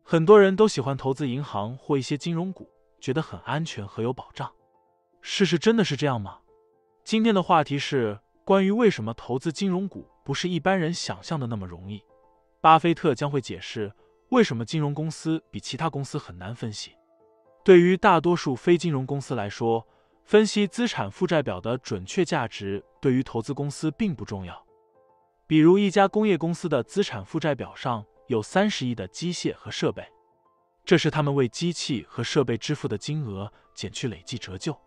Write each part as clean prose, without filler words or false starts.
很多人都喜欢投资银行或一些金融股，觉得很安全和有保障。事实真的是这样吗？今天的话题是关于为什么投资金融股不是一般人想象的那么容易。巴菲特将会解释为什么金融公司比其他公司很难分析。对于大多数非金融公司来说，分析资产负债表的准确价值对于投资公司并不重要。比如一家工业公司的资产负债表上有30亿的机械和设备，这是他们为机器和设备支付的金额减去累计折旧。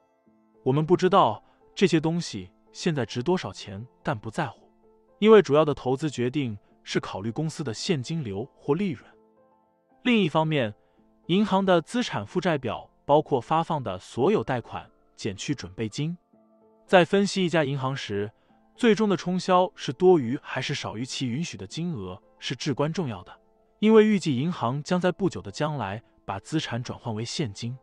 我们不知道这些东西现在值多少钱，但不在乎，因为主要的投资决定是考虑公司的现金流或利润。另一方面，银行的资产负债表包括发放的所有贷款减去准备金。在分析一家银行时，最终的冲销是多于还是少于其允许的金额是至关重要的，因为预计银行将在不久的将来把资产转换为现金。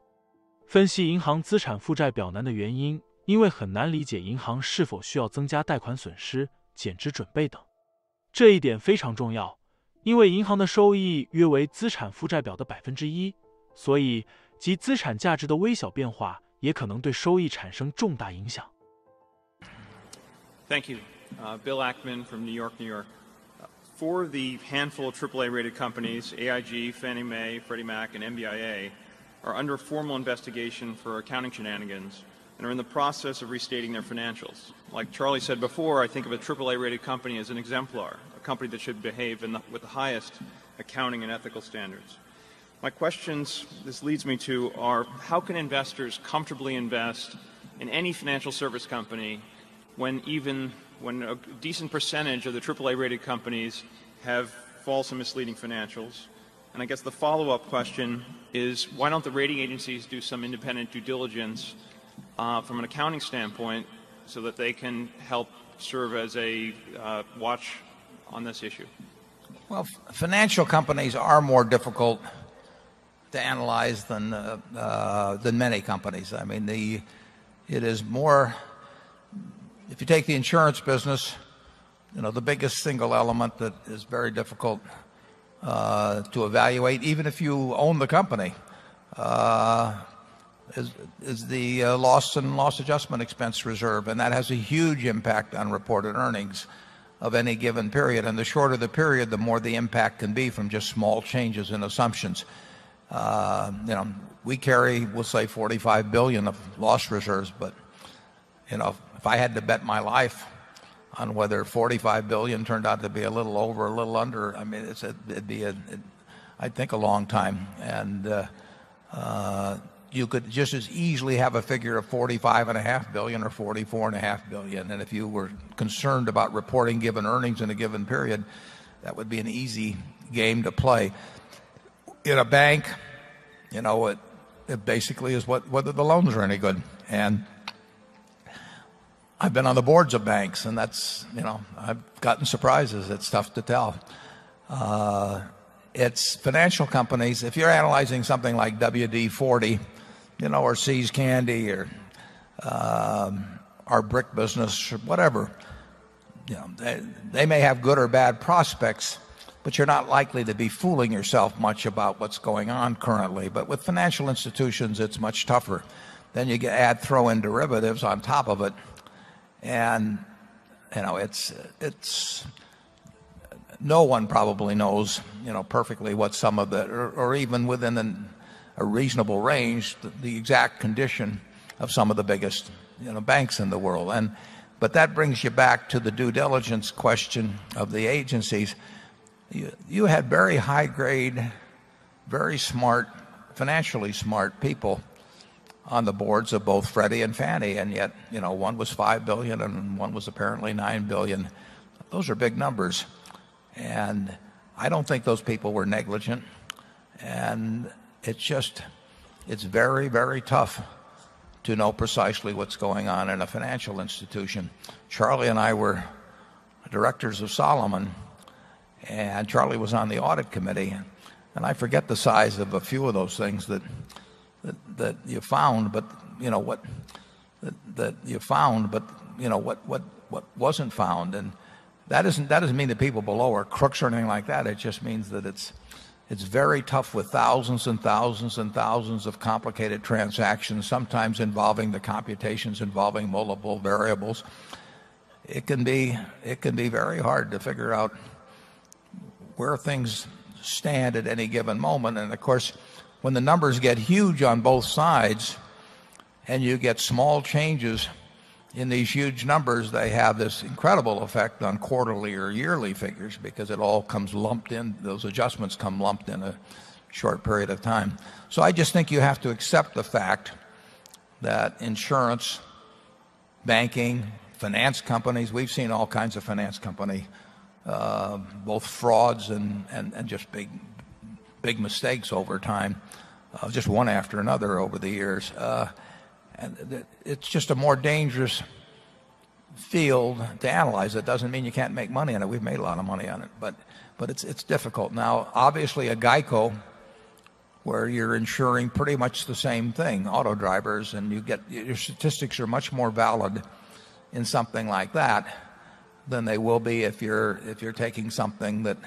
分析银行资产负债表难的原因，因为很难理解银行是否需要增加贷款损失、减值准备等。这一点非常重要，因为银行的收益约为资产负债表的1%，所以其资产价值的微小变化也可能对收益产生重大影响。Thank you. Bill Ackman from New York, New York. For the handful of AAA-rated companies, AIG, Fannie Mae, Freddie Mac, and MBIA are under formal investigation for accounting shenanigans and are in the process of restating their financials. Like Charlie said before, I think of a AAA-rated company as an exemplar, a company that should behave with the highest accounting and ethical standards. My questions this leads me to are, how can investors comfortably invest in any financial service company when a decent percentage of the AAA-rated companies have false and misleading financials? And I guess the follow-up question is, why don't the rating agencies do some independent due diligence from an accounting standpoint so that they can help serve as a watch on this issue? Well, financial companies are more difficult to analyze than many companies. I mean, it is more. If you take the insurance business, the biggest single element that is very difficult to evaluate, even if you own the company, is the loss and loss adjustment expense reserve, and that has a huge impact on reported earnings of any given period. And the shorter the period, the more the impact can be from just small changes in assumptions. We carry, we'll say, $45 billion of loss reserves, but if I had to bet my life on whether $45 billion turned out to be a little over, a little under, I mean, it'd be I'd think a long time. And you could just as easily have a figure of $45.5 billion or $44.5 billion. And if you were concerned about reporting given earnings in a given period, that would be an easy game to play. In a bank, it basically is whether the loans are any good. And I've been on the boards of banks, and that's, I've gotten surprises. It's tough to tell. It's financial companies. If you're analyzing something like WD-40, or See's Candy, or our brick business, or whatever, they may have good or bad prospects, but you're not likely to be fooling yourself much about what's going on currently. But with financial institutions, it's much tougher. Then you throw in derivatives on top of it. And it's no one probably knows perfectly what some of the or even within a reasonable range the exact condition of some of the biggest banks in the world. But that brings you back to the due diligence question of the agencies. You had very high grade, very smart, financially smart people on the boards of both Freddie and Fannie, and yet, one was $5 billion and one was apparently $9 billion. Those are big numbers, and I don't think those people were negligent. And it's very, very tough to know precisely what's going on in a financial institution. Charlie and I were directors of Solomon, and Charlie was on the audit committee, and I forget the size of a few of those things that you found, but what wasn't found. And that doesn't mean that people below are crooks or anything like that. It just means that It's very tough with thousands and thousands and thousands of complicated transactions, sometimes involving the computations involving multiple variables. It can be very hard to figure out where things stand at any given moment. And of course, when the numbers get huge on both sides and you get small changes in these huge numbers, they have this incredible effect on quarterly or yearly figures because it all comes lumped in. Those adjustments come lumped in a short period of time. So I just think you have to accept the fact that insurance, banking, finance companies, we've seen all kinds of finance company, both frauds and just big mistakes over time, just one after another over the years. And it's just a more dangerous field to analyze. It doesn't mean you can't make money on it. We've made a lot of money on it, but it's difficult. Now, obviously, a GEICO, where you're insuring pretty much the same thing, auto drivers, and your statistics are much more valid in something like that than they will be if you're taking something that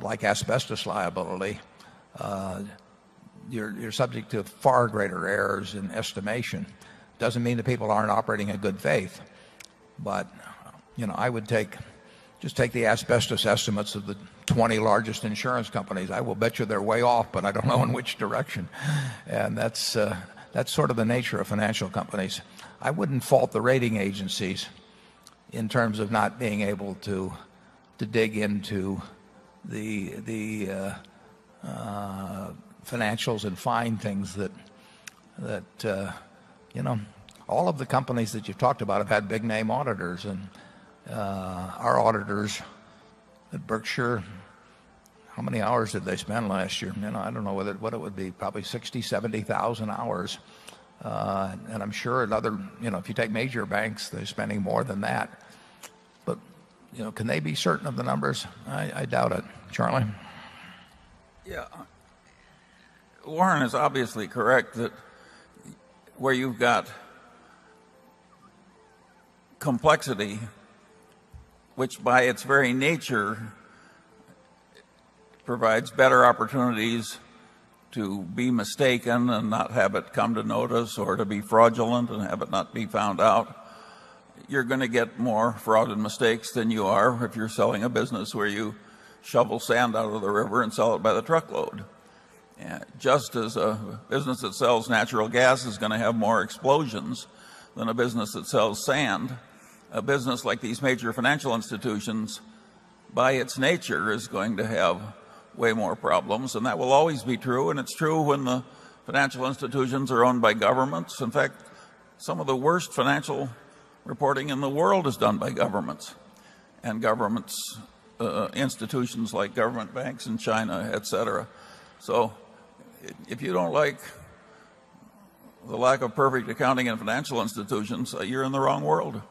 like asbestos liability. You're subject to far greater errors in estimation. Doesn't mean that people aren't operating in good faith, but I would just take the asbestos estimates of the 20 largest insurance companies. I will bet you they're way off, but I don't know in which direction. And that's sort of the nature of financial companies. I wouldn't fault the rating agencies in terms of not being able to dig into the financials and find things that all of the companies that you've talked about have had big name auditors, and our auditors at Berkshire, how many hours did they spend last year? I don't know what it would be, probably 70,000 hours, and I'm sure another, if you take major banks, they're spending more than that. But can they be certain of the numbers? I doubt it. Charlie? Yeah. Warren is obviously correct that where you've got complexity, which by its very nature provides better opportunities to be mistaken and not have it come to notice, or to be fraudulent and have it not be found out, you're going to get more fraud and mistakes than you are if you're selling a business where you shovel sand out of the river and sell it by the truckload. Just as a business that sells natural gas is going to have more explosions than a business that sells sand, a business like these major financial institutions, by its nature, is going to have way more problems. And that will always be true. And it's true when the financial institutions are owned by governments. In fact, some of the worst financial reporting in the world is done by governments. And governments, institutions like government banks in China, etc. So if you don't like the lack of perfect accounting in financial institutions, you're in the wrong world.